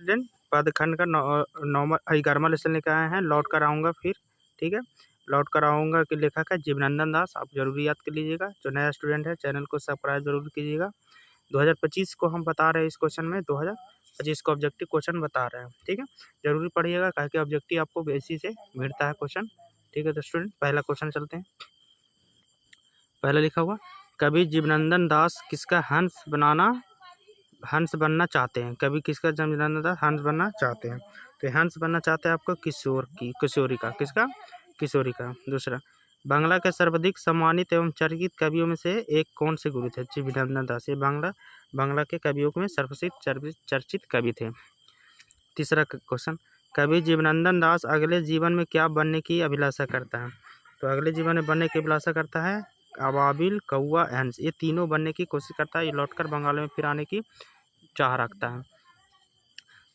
Student, पदखंड का 11वां lesson लेकर आए हैं, लौट कर आऊँगा फिर। ठीक है, लौट कर आऊँगा के लेखक है जीवनंदन दास, आप जरूर याद कर लीजिएगा। जो नया स्टूडेंट है चैनल को सब्सक्राइब जरूर कीजिएगा। 2025 को हम बता रहे हैं इस क्वेश्चन में, 2025 को ऑब्जेक्टिव क्वेश्चन बता रहे हैं। ठीक है, जरूरी पढ़िएगा, कहा कि ऑब्जेक्टिव आपको बेसी से मिलता है क्वेश्चन। ठीक है, तो स्टूडेंट पहला क्वेश्चन चलते हैं। पहला लिखा हुआ, कवि जीवनंदन दास किसका हंस बनना चाहते हैं। कवि किसका जीवनंदन दास हंस बनना चाहते हैं। तो हंस बनना चाहते हैं आपको किशोरी का, किसका, किशोरी का। दूसरा, बांग्ला के सर्वाधिक सम्मानित एवं चर्चित कवियों में से एक कौन से गुरु थे। जीवनंदन दास, ये बांग्ला के कवियों में सर्वाधिक चर्चित कवि थे। तीसरा क्वेश्चन, कवि जीवनंदन दास अगले जीवन में क्या बनने की अभिलाषा करता है। तो अगले जीवन में बनने की अभिलाषा करता है अबाबिल, कौवा, हंस, ये तीनों बनने की कोशिश करता है। ये लौटकर बंगाल में फिर आने की चाह रखता है।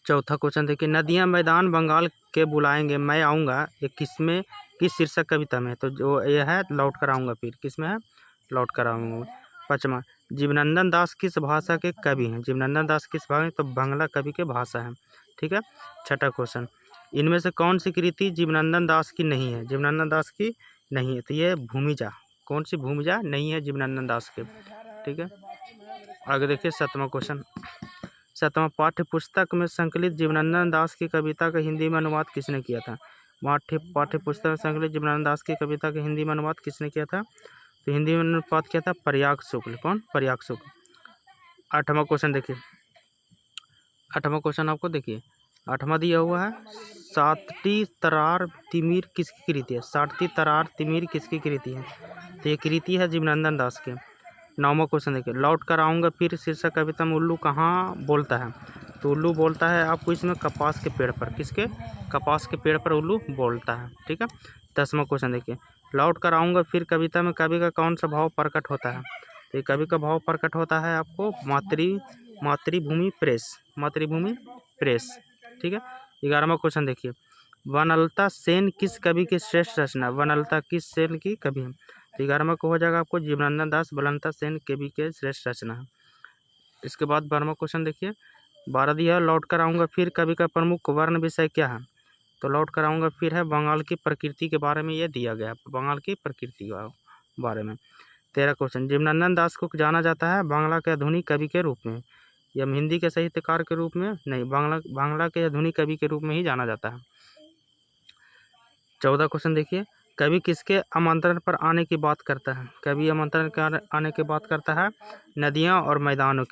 चौथा क्वेश्चन देखिए, नदियां मैदान बंगाल के बुलाएंगे मैं आऊँगा, ये किस शीर्षक कविता में। तो जो ये है लौट कर आऊँगा फिर, किस में है, लौट कर आऊँगा। पाँचवा, जीवनंदन दास किस भाषा के कवि हैं। जीवनंदन दास किस भाषा, तो बांग्ला कवि के भाषा है। ठीक है। छठा क्वेश्चन, इनमें से कौन सी कृति जीवनंदन दास की नहीं है। जीवनंदन दास की नहीं है, तो ये भूमिजा, कौन सी भूमिजा नहीं है जीवनंदन दास के। ठीक है, आगे देखिए सातवां क्वेश्चन। सातवां, पाठ्य पुस्तक में संकलित जीवनंदन दास की कविता का हिंदी में अनुवाद किसने किया था। पाठ्य पुस्तक में संकलित जीवनंदन दास की कविता का हिंदी में अनुवाद किसने किया था। तो हिंदी में अनुवाद किया था प्रयाग शुक्ल। कौन, प्रयाग शुक्ल। आठवां क्वेश्चन देखिए, आठवां क्वेश्चन आपको देखिए, आठवां दिया हुआ है, सातटी तरार तिमिर किसकी कृति है। सातटी तरार तिमिर किसकी कृति है, तो ये कृति है जीवनंदन दास के। नौवां क्वेश्चन देखिए, लौट कर आऊँगा फिर शीर्षक कविता में उल्लू कहाँ बोलता है। तो उल्लू बोलता है आपको इसमें कपास के पेड़ पर, किसके, कपास के पेड़ पर उल्लू बोलता है। ठीक है। 10वां क्वेश्चन देखिए, लौट कर आऊँगा फिर कविता में कवि का कौन सा भाव प्रकट होता है। तो कवि का भाव प्रकट होता है आपको मातृभूमि प्रेस। ठीक है। 11वां क्वेश्चन देखिए, वनलता सेन किस कवि की श्रेष्ठ रचना। वनलता किस सेन की कवि है। तो 11वां को हो जाएगा आपको जीवनंदन दास वनलता सेन कवि के श्रेष्ठ रचना है। इसके बाद 12वां क्वेश्चन देखिए, 12 दिया, लौट कर आऊँगा फिर कवि का प्रमुख वर्ण विषय क्या है। तो लौट कर आऊँगा फिर है बंगाल की प्रकृति के बारे में, यह दिया गया है बंगाल की प्रकृति के बारे में। 13 क्वेश्चन, जीवनंदन दास को जाना जाता है बांग्ला के आधुनिक कवि के रूप में या हिंदी के साहित्यकार के रूप में, नहीं, बांग्ला के आधुनिक कवि के रूप में ही जाना जाता है। 14 क्वेश्चन देखिए, कवि किसके आमंत्रण पर आने की बात करता है। कवि आमंत्रण के आने की बात करता है नदियों और मैदानों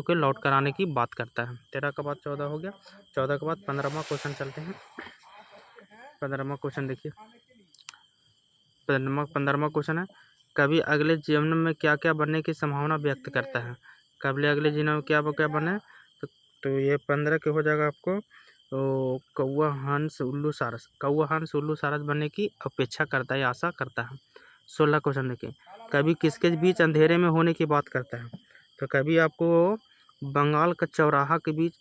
के लौट कर आने की बात करता है। 13 के बाद 14 हो गया। 14 के बाद 15वां क्वेश्चन चलते हैं। 15वां क्वेश्चन देखिए, 15वां क्वेश्चन है, कवि अगले जीवन में क्या क्या बनने की संभावना व्यक्त करता है। कवि अगले जीवन में क्या क्या बने, तो ये 15 के हो जाएगा आपको। तो कौवा हंस उल्लू सारस बनने की अपेक्षा करता है, आशा करता है। 16 क्वेश्चन देखिए, कवि किसके बीच अंधेरे में होने की बात करता है। तो कवि आपको बंगाल का चौराहा के बीच,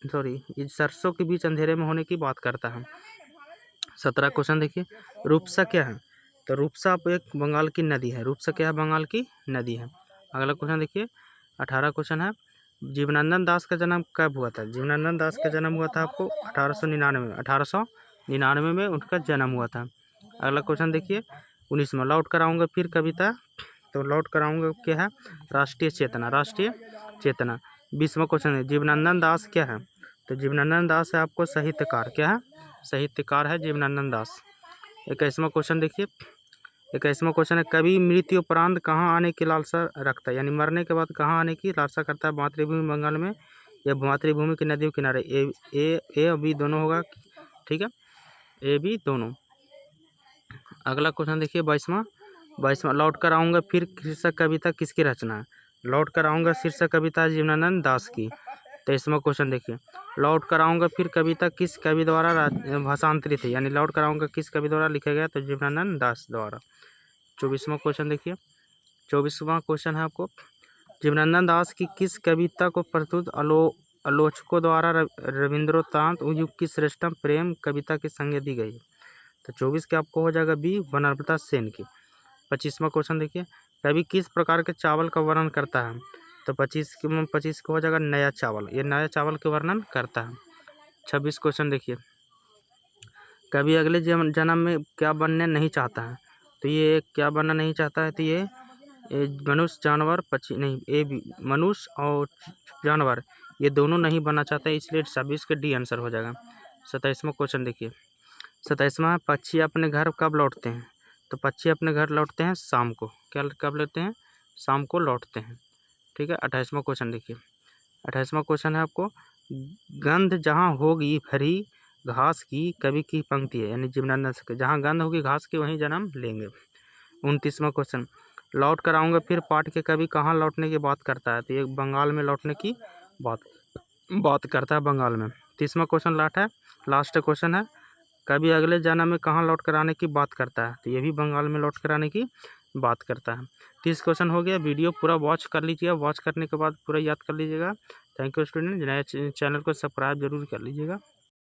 सरसों के बीच अंधेरे में होने की बात करता है। 17 क्वेश्चन देखिए, रूपसा क्या है। तो रूपसा एक बंगाल की नदी है। रूपसा क्या है, बंगाल की नदी है। अगला क्वेश्चन देखिए, 18 क्वेश्चन है, जीवनंदन दास का जन्म कब हुआ था। जीवनंदन दास का जन्म हुआ था आपको 1899 में उनका जन्म हुआ था। अगला क्वेश्चन देखिए, 19वां, लौट कर आऊँगा फिर कविता। तो लौट कर आऊँगा क्या है, राष्ट्रीय चेतना। 20वां क्वेश्चन है, जीवनंदन दास क्या है। तो जीवनंदन दास है आपको साहित्यकार, क्या है, साहित्यकार है जीवनंदन दास। 21वां क्वेश्चन देखिए, 21वां क्वेश्चन है, कवि मृत्यु उपरांत कहाँ आने की लालसा रखता है, यानी मरने के बाद कहाँ आने की लालसा करता है। मातृभूमि बंगाल में या मातृभूमि के नदियों किनारे। ए और बी दोनों होगा। ठीक है, ए बी दोनों। अगला क्वेश्चन देखिए, 22वां, लौट कर आऊँगा फिर शीर्षक कविता किसकी रचना है। लौट कर आऊँगा शीर्षक कविता जीवनानंद दास की। 23वां क्वेश्चन देखिए, लौट कर आऊँगा फिर कविता किस कवि द्वारा भाषांतरित है, यानी लौट कर आऊँगा किस कवि द्वारा लिखा गया, तो जीवनानंद दास द्वारा। 24वां क्वेश्चन देखिए, 24वां क्वेश्चन है आपको, जीवनानंद दास की किस कविता को प्रस्तुत आलोचकों द्वारा रविंद्रोत्तांत युग की श्रेष्ठतम प्रेम कविता की संज्ञा दी गई। तो 24 के आपको हो जाएगा बी, वनलता सेन की। 25वां क्वेश्चन देखिए, कवि किस प्रकार के चावल का वर्णन करता है। तो 25 को हो जाएगा नया चावल, ये नया चावल के वर्णन करता है। 26 क्वेश्चन देखिए, कभी अगले जन्म में क्या बनने नहीं चाहता है, तो ये क्या बनना नहीं चाहता है, तो ये मनुष्य जानवर पक्षी नहीं, ये मनुष्य और जानवर ये दोनों नहीं बनना चाहता है, इसलिए 26 का डी आंसर हो जाएगा। 27वां क्वेश्चन देखिए, 27वां, पक्षी अपने घर कब लौटते हैं, तो पक्षी अपने घर लौटते हैं शाम को, क्या कब लौटते हैं, शाम को लौटते हैं, ठीक है। 28वां क्वेश्चन देखिए, 28वां क्वेश्चन है आपको, गंध जहाँ होगी भरी घास की कवि की पंक्ति है, यानी जिम्नानस के जहाँ गंध होगी घास की वहीं जन्म लेंगे। 29वां क्वेश्चन, लौट कर आऊँगा फिर पाठ के कवि कहाँ लौटने की बात करता है, तो ये बंगाल में लौटने की बात करता है, बंगाल में। 30वां क्वेश्चन लास्ट क्वेश्चन है, कभी अगले जन्म में कहाँ लौट कर आने की बात करता है, तो ये भी बंगाल में लौट कर आने की बात करता है। 30 क्वेश्चन हो गया। वीडियो पूरा वॉच कर लीजिएगा, वॉच करने के बाद पूरा याद कर लीजिएगा। थैंक यू स्टूडेंट, नए चैनल को सब्सक्राइब जरूर कर लीजिएगा।